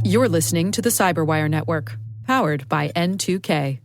You're listening to the Cyberwire Network, powered by N2K.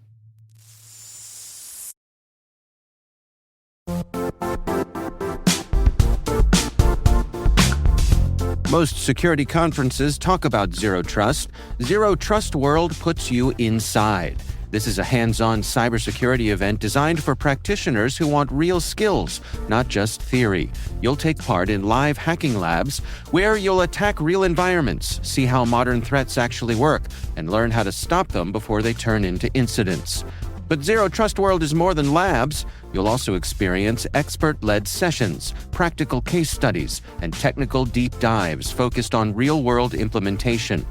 Most security conferences talk about Zero Trust. Zero Trust World puts you inside. This is a hands-on cybersecurity event designed for practitioners who want real skills, not just theory. You'll take part in live hacking labs where you'll attack real environments, see how modern threats actually work, and learn how to stop them before they turn into incidents. But Zero Trust World is more than labs. You'll also experience expert-led sessions, practical case studies, and technical deep dives focused on real-world implementation.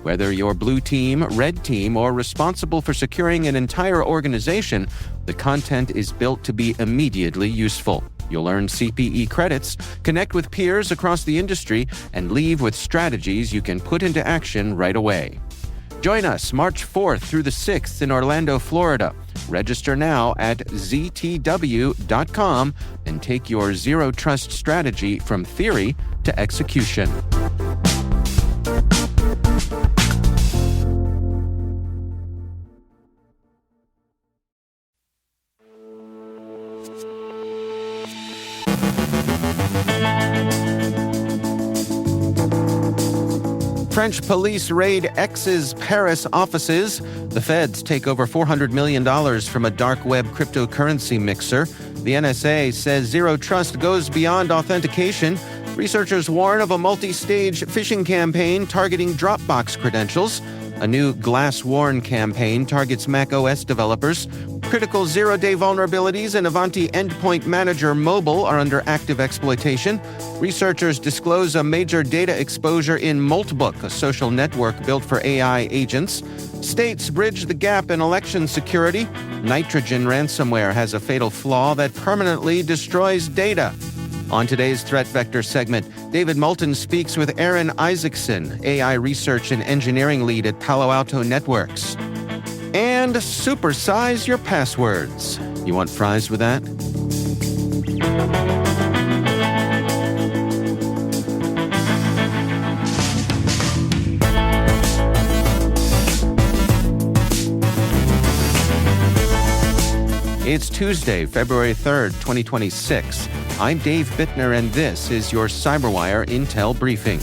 Whether you're blue team, red team, or responsible for securing an entire organization, the content is built to be immediately useful. You'll earn CPE credits, connect with peers across the industry, and leave with strategies you can put into action right away. Join us March 4th through the 6th in Orlando, Florida. Register now at ztw.com and take your Zero Trust strategy from theory to execution. French police raid X's Paris offices. The feds take over $400 million from a dark web cryptocurrency mixer. The NSA says Zero Trust goes beyond authentication. Researchers warn of a multi-stage phishing campaign targeting Dropbox credentials. A new GlassWorn campaign targets macOS developers. Critical zero-day vulnerabilities in Ivanti Endpoint Manager Mobile are under active exploitation. Researchers disclose a major data exposure in Moltbook, a social network built for AI agents. States bridge the gap in election security. Nitrogen ransomware has a fatal flaw that permanently destroys data. On today's Threat Vector segment, David Moulton speaks with Aaron Isaacson, AI research and engineering lead at Palo Alto Networks. And supersize your passwords. You want fries with that? It's Tuesday, February 3rd, 2026. I'm Dave Bittner, and this is your Cyberwire Intel Briefing.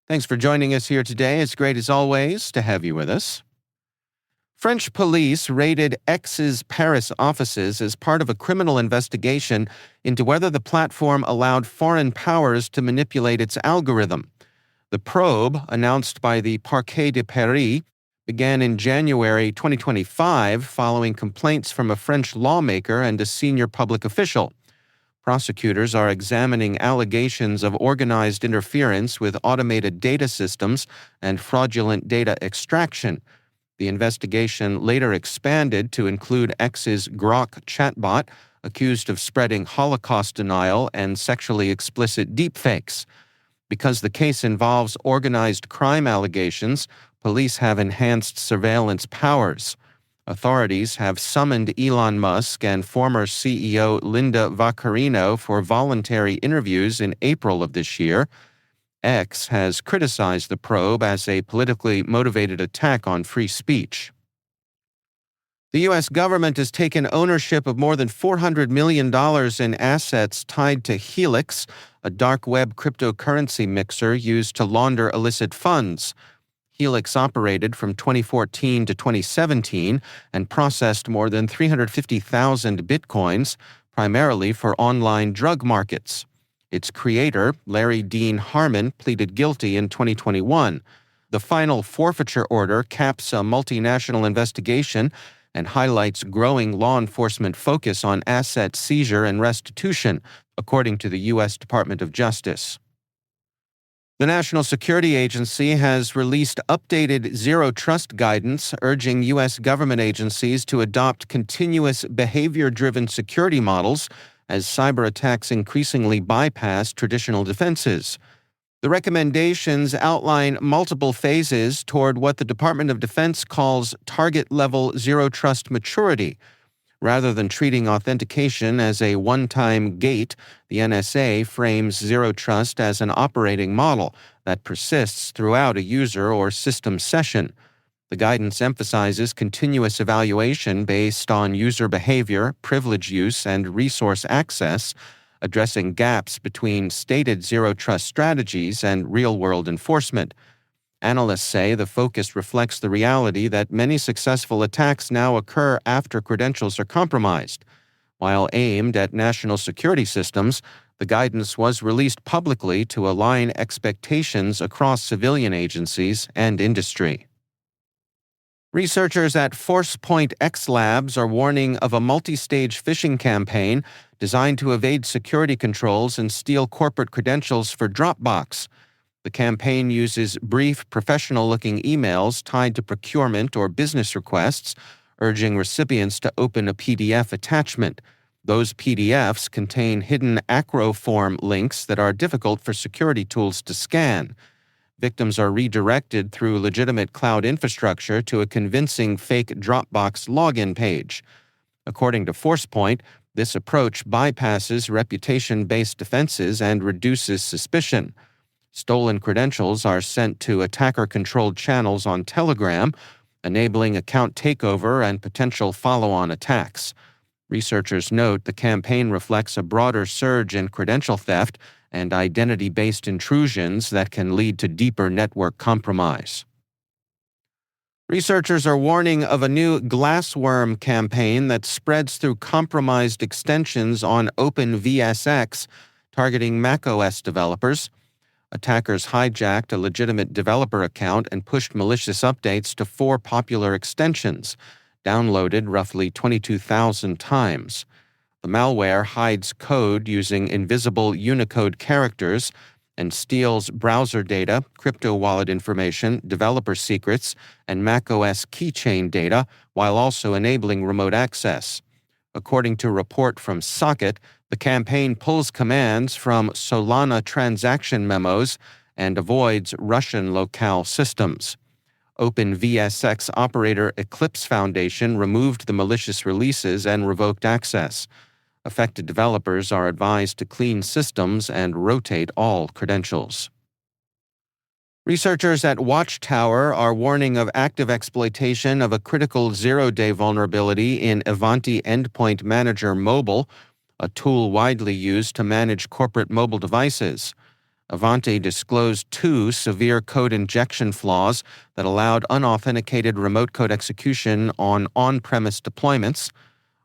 Thanks for joining us here today. It's great, as always, to have you with us. French police raided X's Paris offices as part of a criminal investigation into whether the platform allowed foreign powers to manipulate its algorithm. The probe, announced by the Parquet de Paris, began in January 2025 following complaints from a French lawmaker and a senior public official. Prosecutors are examining allegations of organized interference with automated data systems and fraudulent data extraction. The investigation later expanded to include X's Grok chatbot, accused of spreading Holocaust denial and sexually explicit deepfakes. Because the case involves organized crime allegations, police have enhanced surveillance powers. Authorities have summoned Elon Musk and former CEO Linda Vaccarino for voluntary interviews in April of this year. X has criticized the probe as a politically motivated attack on free speech. The U.S. government has taken ownership of more than $400 million in assets tied to Helix, a dark web cryptocurrency mixer used to launder illicit funds. Helix operated from 2014 to 2017 and processed more than 350,000 bitcoins, primarily for online drug markets. Its creator, Larry Dean Harmon, pleaded guilty in 2021. The final forfeiture order caps a multinational investigation and highlights growing law enforcement focus on asset seizure and restitution, according to the U.S. Department of Justice. The National Security Agency has released updated Zero Trust guidance urging U.S. government agencies to adopt continuous behavior-driven security models as cyber attacks increasingly bypass traditional defenses. The recommendations outline multiple phases toward what the Department of Defense calls target-level zero-trust maturity. Rather than treating authentication as a one-time gate, the NSA frames zero trust as an operating model that persists throughout a user or system session. The guidance emphasizes continuous evaluation based on user behavior, privilege use, and resource access, addressing gaps between stated zero trust strategies and real-world enforcement. Analysts say the focus reflects the reality that many successful attacks now occur after credentials are compromised. While aimed at national security systems, the guidance was released publicly to align expectations across civilian agencies and industry. Researchers at ForcePoint X Labs are warning of a multi-stage phishing campaign designed to evade security controls and steal corporate credentials for Dropbox. The campaign uses brief, professional-looking emails tied to procurement or business requests, urging recipients to open a PDF attachment. Those PDFs contain hidden acroform links that are difficult for security tools to scan. Victims are redirected through legitimate cloud infrastructure to a convincing fake Dropbox login page. According to ForcePoint, this approach bypasses reputation-based defenses and reduces suspicion. Stolen credentials are sent to attacker-controlled channels on Telegram, enabling account takeover and potential follow-on attacks. Researchers note the campaign reflects a broader surge in credential theft and identity-based intrusions that can lead to deeper network compromise. Researchers are warning of a new GlassWorn campaign that spreads through compromised extensions on OpenVSX, targeting macOS developers. Attackers hijacked a legitimate developer account and pushed malicious updates to 4 popular extensions, downloaded roughly 22,000 times. The malware hides code using invisible Unicode characters and steals browser data, crypto wallet information, developer secrets, and macOS keychain data while also enabling remote access. According to a report from Socket, the campaign pulls commands from Solana transaction memos and avoids Russian locale systems. OpenVSX operator Eclipse Foundation removed the malicious releases and revoked access. Affected developers are advised to clean systems and rotate all credentials. Researchers at Watchtower are warning of active exploitation of a critical zero-day vulnerability in Ivanti Endpoint Manager Mobile, a tool widely used to manage corporate mobile devices. Ivanti disclosed 2 severe code injection flaws that allowed unauthenticated remote code execution on on-premise deployments.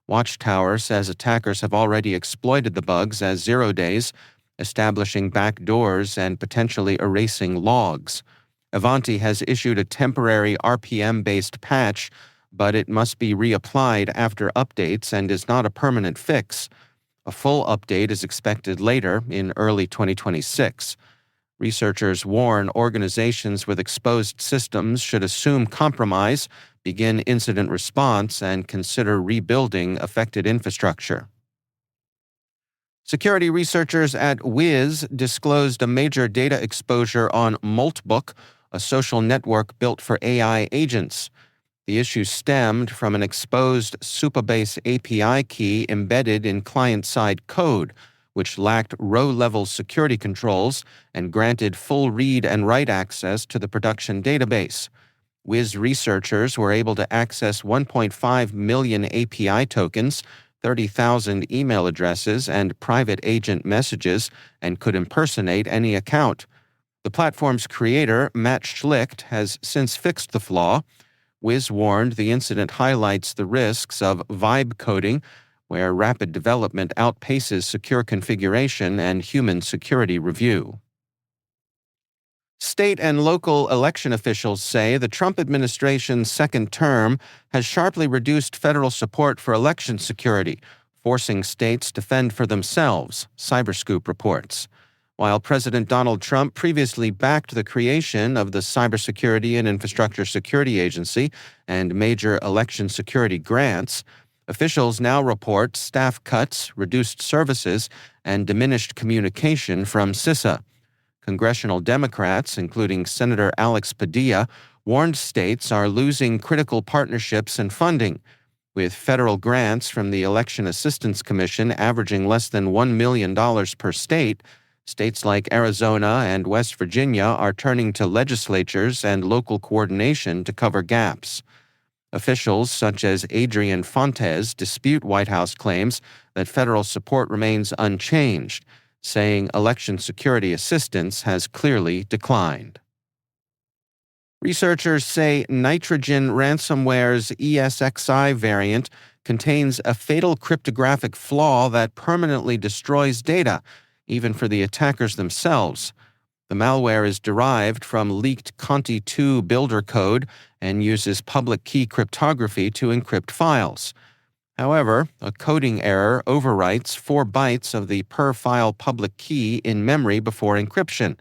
Watchtower says attackers have already exploited the bugs as zero days, establishing backdoors and potentially erasing logs. Ivanti has issued a temporary RPM-based patch, but it must be reapplied after updates and is not a permanent fix. A full update is expected later in early 2026. Researchers warn organizations with exposed systems should assume compromise, begin incident response, and consider rebuilding affected infrastructure. Security researchers at Wiz disclosed a major data exposure on Moltbook, a social network built for AI agents. The issue stemmed from an exposed Supersize API key embedded in client-side code, which lacked row-level security controls and granted full read and write access to the production database. Wiz researchers were able to access 1.5 million API tokens, 30,000 email addresses, and private agent messages, and could impersonate any account. The platform's creator, Matt Schlicht, has since fixed the flaw. Wiz warned the incident highlights the risks of vibe coding, where rapid development outpaces secure configuration and human security review. State and local election officials say the Trump administration's second term has sharply reduced federal support for election security, forcing states to fend for themselves, Cyberscoop reports. While President Donald Trump previously backed the creation of the Cybersecurity and Infrastructure Security Agency and major election security grants, officials now report staff cuts, reduced services, and diminished communication from CISA. Congressional Democrats, including Senator Alex Padilla, warned states are losing critical partnerships and funding, with federal grants from the Election Assistance Commission averaging less than $1 million per state. States like Arizona and West Virginia are turning to legislatures and local coordination to cover gaps. Officials such as Adrian Fontes dispute White House claims that federal support remains unchanged, saying election security assistance has clearly declined. Researchers say nitrogen ransomware's ESXi variant contains a fatal cryptographic flaw that permanently destroys data, even for the attackers themselves. The malware is derived from leaked Conti 2 builder code and uses public key cryptography to encrypt files. However, a coding error overwrites 4 bytes of the per-file public key in memory before encryption.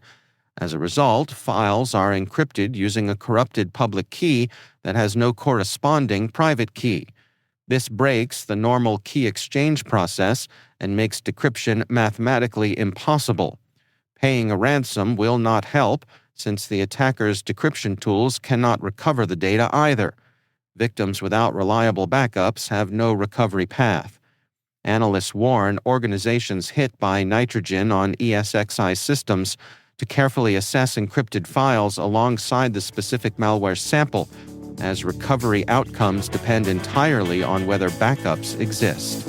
As a result, files are encrypted using a corrupted public key that has no corresponding private key. This breaks the normal key exchange process and makes decryption mathematically impossible. Paying a ransom will not help, since the attacker's decryption tools cannot recover the data either. Victims without reliable backups have no recovery path. Analysts warn organizations hit by nitrogen on ESXi systems to carefully assess encrypted files alongside the specific malware sample, as recovery outcomes depend entirely on whether backups exist.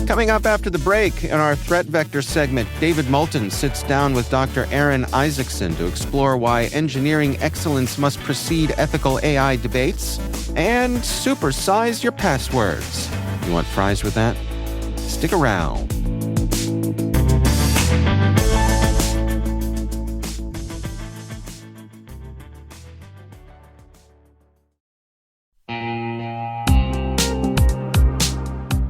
Coming up after the break, in our Threat Vector segment, David Moulton sits down with Dr. Aaron Isaacson to explore why engineering excellence must precede ethical AI debates, and supersize your passwords. You want fries with that? Stick around.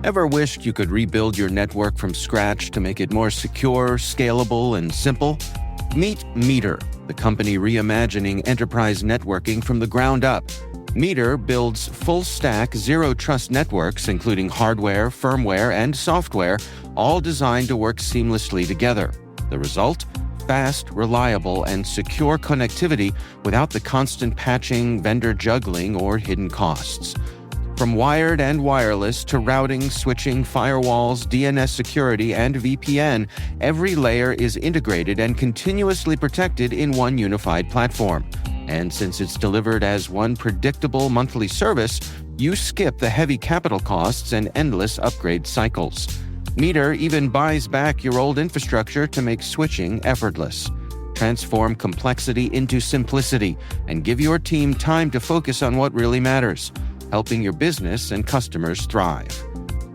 Ever wished you could rebuild your network from scratch to make it more secure, scalable, and simple? Meet Meter, the company reimagining enterprise networking from the ground up. Meter builds full-stack, zero-trust networks, including hardware, firmware, and software, all designed to work seamlessly together. The result? Fast, reliable, and secure connectivity without the constant patching, vendor juggling, or hidden costs. From wired and wireless to routing, switching, firewalls, DNS security, and VPN, every layer is integrated and continuously protected in one unified platform. And since it's delivered as one predictable monthly service, you skip the heavy capital costs and endless upgrade cycles. Meter even buys back your old infrastructure to make switching effortless. Transform complexity into simplicity and give your team time to focus on what really matters, helping your business and customers thrive.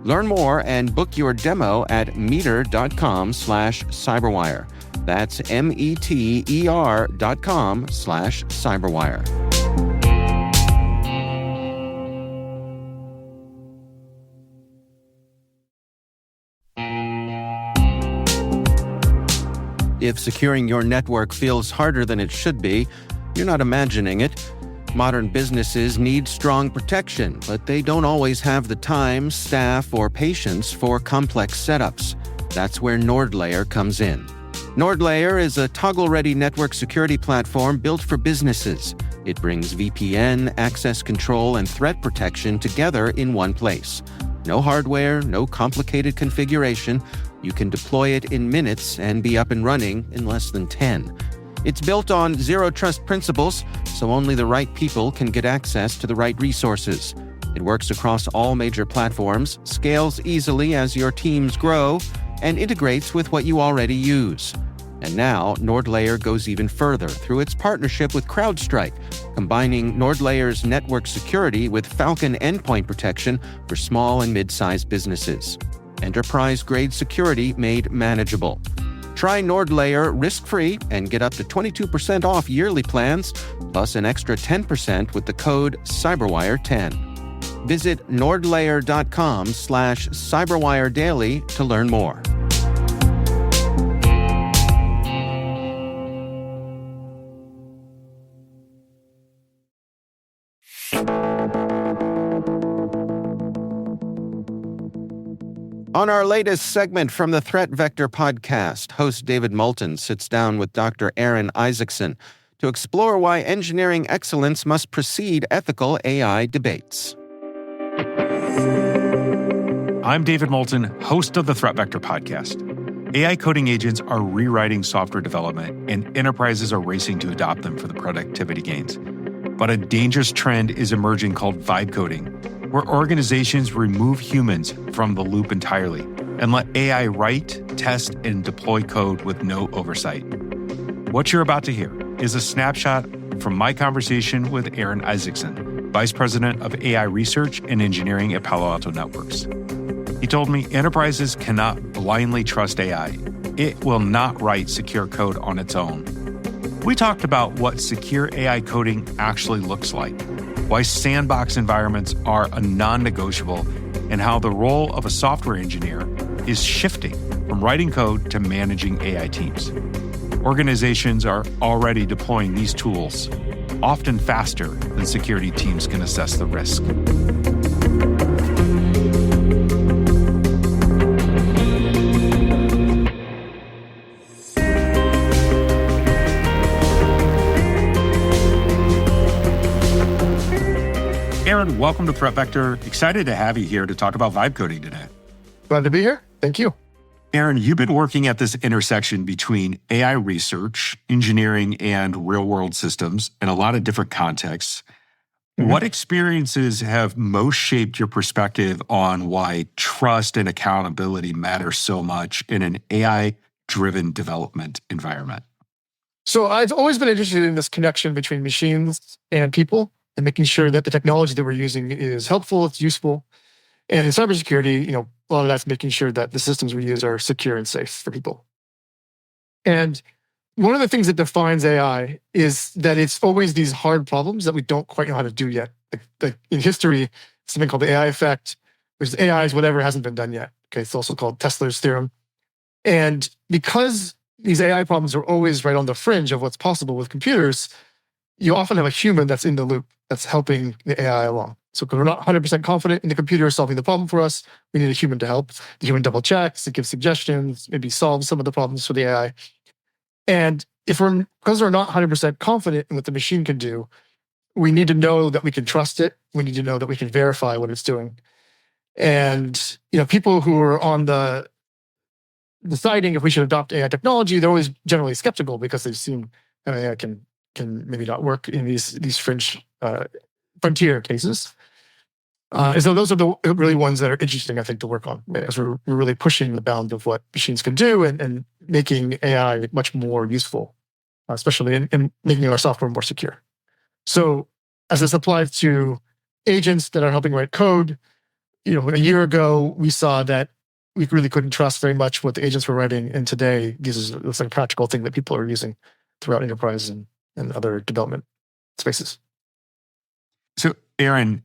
Learn more and book your demo at meter.com/cyberwire. That's meter.com/cyberwire. If securing your network feels harder than it should be, you're not imagining it. Modern businesses need strong protection, but they don't always have the time, staff, or patience for complex setups. That's where NordLayer comes in. NordLayer is a toggle-ready network security platform built for businesses. It brings VPN, access control, and threat protection together in one place. No hardware, no complicated configuration. You can deploy it in minutes and be up and running in less than 10. It's built on zero-trust principles, so only the right people can get access to the right resources. It works across all major platforms, scales easily as your teams grow, and integrates with what you already use. And now, NordLayer goes even further through its partnership with CrowdStrike, combining NordLayer's network security with Falcon endpoint protection for small and mid-sized businesses. Enterprise-grade security made manageable. Try NordLayer risk-free and get up to 22% off yearly plans, plus an extra 10% with the code CYBERWIRE10. Visit nordlayer.com/cyberwiredaily to learn more. On our latest segment from the Threat Vector podcast, host David Moulton sits down with Dr. Aaron Isaacson to explore why engineering excellence must precede ethical AI debates. I'm David Moulton, host of the Threat Vector podcast. AI coding agents are rewriting software development, and enterprises are racing to adopt them for the productivity gains. But a dangerous trend is emerging called vibe coding, where organizations remove humans from the loop entirely and let AI write, test, and deploy code with no oversight. What you're about to hear is a snapshot from my conversation with Aaron Isaacson, Vice President of AI Research and Engineering at Palo Alto Networks. He told me enterprises cannot blindly trust AI. It will not write secure code on its own. We talked about what secure AI coding actually looks like, why sandbox environments are a non-negotiable, and how the role of a software engineer is shifting from writing code to managing AI teams. Organizations are already deploying these tools, often faster than security teams can assess the risk. Aaron, welcome to Threat Vector. Excited to have you here to talk about vibe coding today. Glad to be here. Thank you. Aaron, you've been working at this intersection between AI research, engineering, and real-world systems in a lot of different contexts. Mm-hmm. What experiences have most shaped your perspective on why trust and accountability matter so much in an AI-driven development environment? So I've always been interested in this connection between machines and people, and making sure that the technology that we're using is helpful, it's useful. And in cybersecurity, a lot of that's making sure that the systems we use are secure and safe for people. And one of the things that defines AI is that it's always these hard problems that we don't quite know how to do yet. Like in history, something called the AI effect, which is AI is whatever hasn't been done yet. Okay, it's also called Tesla's theorem. And because these AI problems are always right on the fringe of what's possible with computers, you often have a human that's in the loop that's helping the AI along. So because we're not 100% confident in the computer solving the problem for us, we need a human to help. The human double checks, it gives suggestions, maybe solves some of the problems for the AI. And because we're not 100% confident in what the machine can do, we need to know that we can trust it. We need to know that we can verify what it's doing. And people who are on the deciding if we should adopt AI technology, they're always generally skeptical because they've seen AI can maybe not work in these fringe frontier cases. And so those are the really ones that are interesting, I think, to work on, as we're really pushing the bound of what machines can do and making AI much more useful, especially in making our software more secure. So as this applies to agents that are helping write code, a year ago, we saw that we really couldn't trust very much what the agents were writing. And today, it's like a practical thing that people are using throughout enterprise and other development spaces. So, Aaron,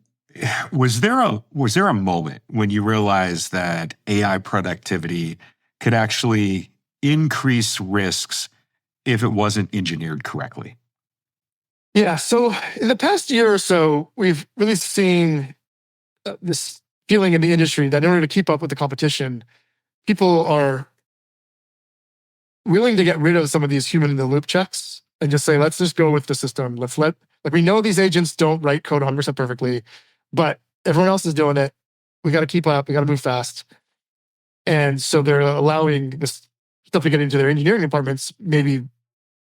was there a moment when you realized that AI productivity could actually increase risks if it wasn't engineered correctly? Yeah. So in the past year or so, we've really seen this feeling in the industry that in order to keep up with the competition, people are willing to get rid of some of these human in the loop checks and just say, let's just go with the system. We know these agents don't write code 100% perfectly, but everyone else is doing it. We got to keep up. We got to move fast. And so they're allowing this stuff to get into their engineering departments maybe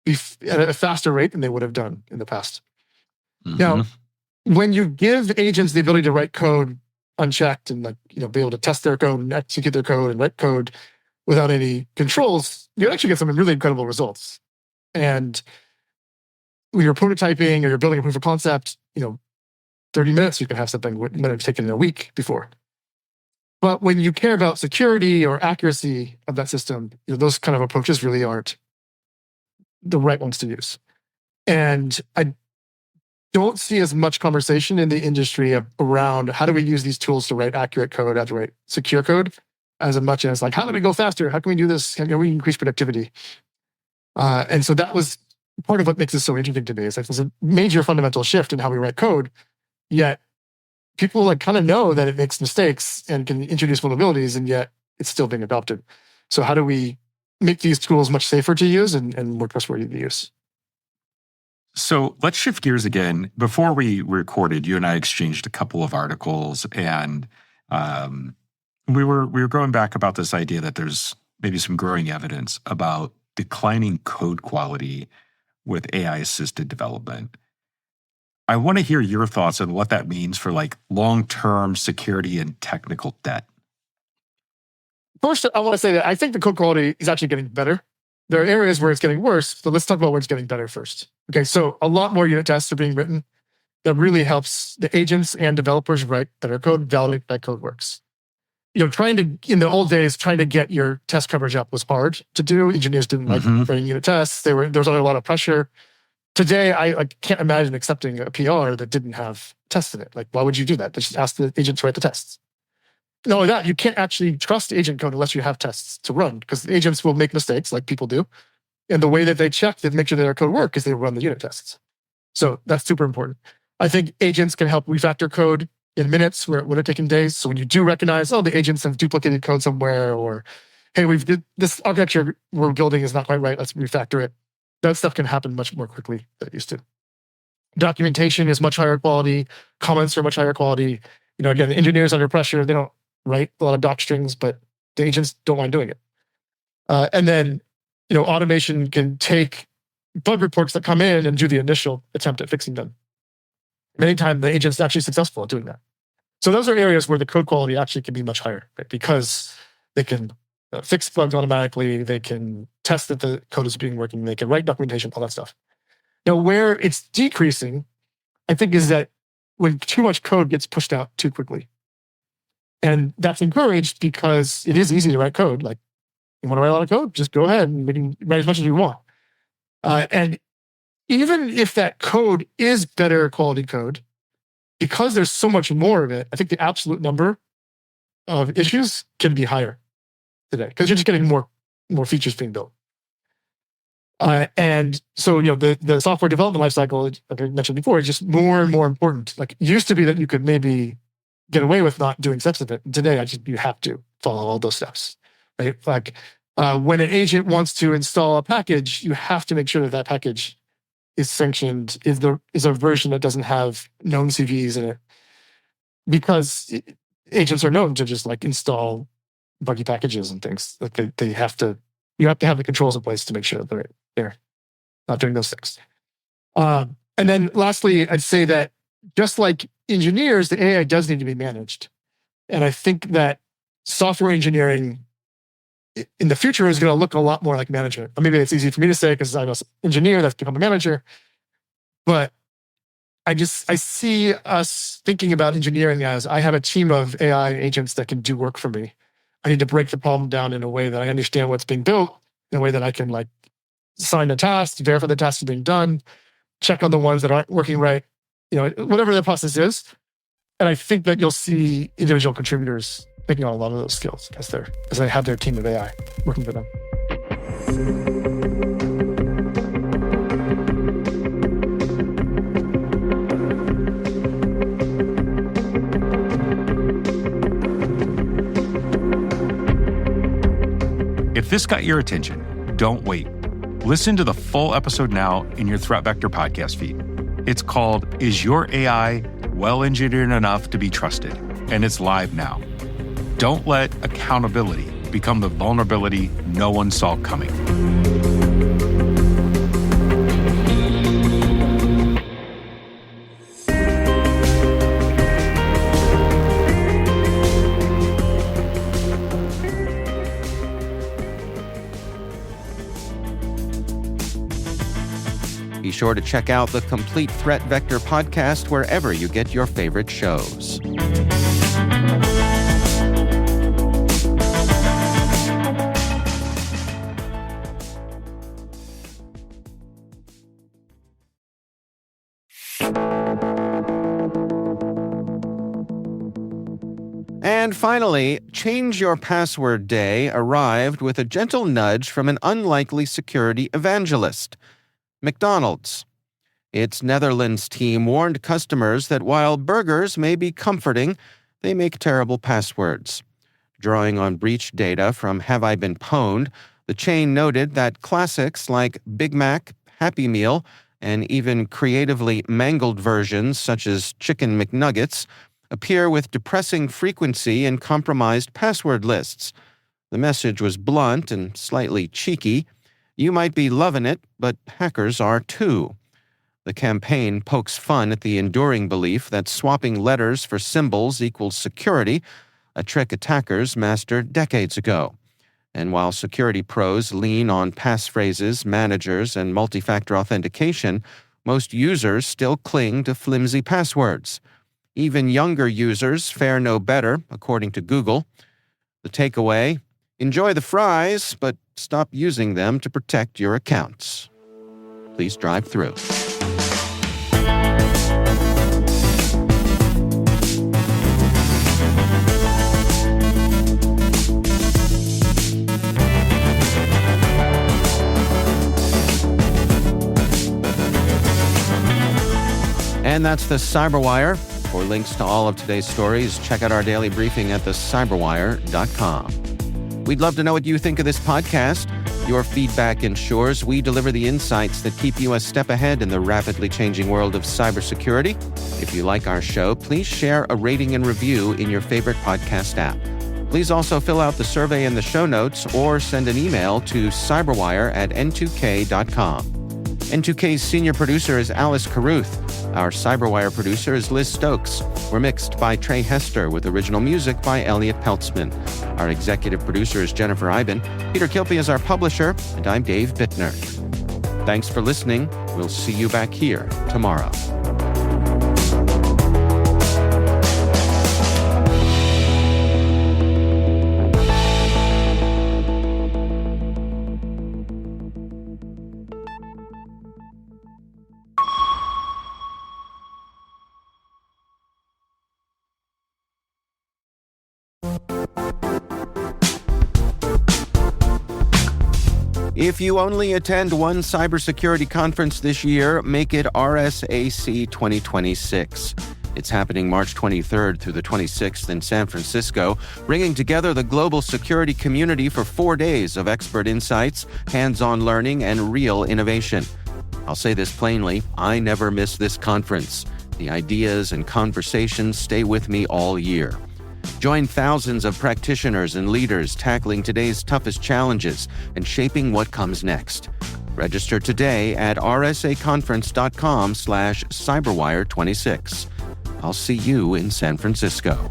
be at a faster rate than they would have done in the past. Mm-hmm. Now, when you give agents the ability to write code unchecked and be able to test their code and execute their code and write code without any controls, you actually get some really incredible results. And when you're prototyping or you're building a proof of concept, 30 minutes, you can have something that might have taken a week before. But when you care about security or accuracy of that system, those kind of approaches really aren't the right ones to use. And I don't see as much conversation in the industry around how do we use these tools to write accurate code, how to write secure code, as much as how do we go faster? How can we do this? How can we increase productivity? And so that was part of what makes this so interesting to me, is there's a major fundamental shift in how we write code, yet people kind of know that it makes mistakes and can introduce vulnerabilities, and yet it's still being adopted. So how do we make these tools much safer to use and more trustworthy to use? So let's shift gears again. Before we recorded, you and I exchanged a couple of articles, and we were going back about this idea that there's maybe some growing evidence about declining code quality with AI-assisted development. I want to hear your thoughts on what that means for like long-term security and technical debt. First, I want to say that I think the code quality is actually getting better. There are areas where it's getting worse, but let's talk about where it's getting better first. Okay, so a lot more unit tests are being written that really helps the agents and developers write better code, validate that code works. In the old days, trying to get your test coverage up was hard to do. Engineers didn't like writing unit tests. There was a lot of pressure. Today, I can't imagine accepting a PR that didn't have tests in it. Like, why would you do that? Just ask the agent to write the tests. Not only that, you can't actually trust agent code unless you have tests to run, because the agents will make mistakes like people do. And the way that they check to make sure that their code works is they run the unit tests. So that's super important. I think agents can help refactor code in minutes where it would have taken days. So when you do recognize, the agents have duplicated code somewhere, or, hey, this architecture we're building is not quite right, let's refactor it. That stuff can happen much more quickly than it used to. Documentation is much higher quality. Comments are much higher quality. Again, the engineers under pressure, they don't write a lot of doc strings, but the agents don't mind doing it. And then, automation can take bug reports that come in and do the initial attempt at fixing them. Many times the agent's actually successful at doing that. So those are areas where the code quality actually can be much higher, right? Because they can fix bugs automatically, they can test that the code is working, they can write documentation, all that stuff. Now, where it's decreasing, I think, is that when too much code gets pushed out too quickly. And that's encouraged because it is easy to write code. Like, you want to write a lot of code? Just go ahead and write as much as you want. And even if that code is better quality code, because there's so much more of it, I think the absolute number of issues can be higher today because you're just getting more features being built. And so, the software development lifecycle, like I mentioned before, is just more and more important. Like, it used to be that you could maybe get away with not doing steps of it. Today, you have to follow all those steps, right? Like, when an agent wants to install a package, you have to make sure that package is sanctioned, is a version that doesn't have known CVEs in it, because agents are known to just install buggy packages and things. Like, you have to have the controls in place to make sure that they're not doing those things. And then lastly, I'd say that just like engineers, the AI does need to be managed. And I think that software engineering in the future is going to look a lot more like management. Maybe it's easy for me to say because I'm an engineer that's become a manager. But I see us thinking about engineering as, I have a team of AI agents that can do work for me. I need to break the problem down in a way that I understand what's being built, in a way that I can assign a task, verify the tasks are being done, check on the ones that aren't working right, whatever the process is. And I think that you'll see individual contributors taking on a lot of those skills as they have their team of AI working for them. If this got your attention, don't wait. Listen to the full episode now in your Threat Vector podcast feed. It's called Is Your AI Well Engineered Enough to Be Trusted? And it's live now. Don't let accountability become the vulnerability no one saw coming. Be sure to check out the Complete Threat Vector podcast wherever you get your favorite shows. And finally, Change Your Password Day arrived with a gentle nudge from an unlikely security evangelist, McDonald's. Its Netherlands team warned customers that while burgers may be comforting, they make terrible passwords. Drawing on breach data from Have I Been Pwned, the chain noted that classics like Big Mac, Happy Meal, and even creatively mangled versions such as Chicken McNuggets appear with depressing frequency in compromised password lists. The message was blunt and slightly cheeky. You might be loving it, but hackers are too. The campaign pokes fun at the enduring belief that swapping letters for symbols equals security, a trick attackers mastered decades ago. And while security pros lean on passphrases, managers, and multi-factor authentication, most users still cling to flimsy passwords. Even younger users fare no better, according to Google. The takeaway: enjoy the fries, but stop using them to protect your accounts. Please drive through. And that's the Cyberwire. For links to all of today's stories, check out our daily briefing at thecyberwire.com. We'd love to know what you think of this podcast. Your feedback ensures we deliver the insights that keep you a step ahead in the rapidly changing world of cybersecurity. If you like our show, please share a rating and review in your favorite podcast app. Please also fill out the survey in the show notes or send an email to cyberwire@n2k.com. N2K's senior producer is Alice Carruth. Our Cyberwire producer is Liz Stokes. We're mixed by Trey Hester with original music by Elliot Peltzman. Our executive producer is Jennifer Iben. Peter Kilpie is our publisher, and I'm Dave Bittner. Thanks for listening. We'll see you back here tomorrow. If you only attend one cybersecurity conference this year, make it RSAC 2026. It's happening March 23rd through the 26th in San Francisco, bringing together the global security community for 4 days of expert insights, hands-on learning, and real innovation. I'll say this plainly, I never miss this conference. The ideas and conversations stay with me all year. Join thousands of practitioners and leaders tackling today's toughest challenges and shaping what comes next. Register today at rsaconference.com/cyberwire26. I'll see you in San Francisco.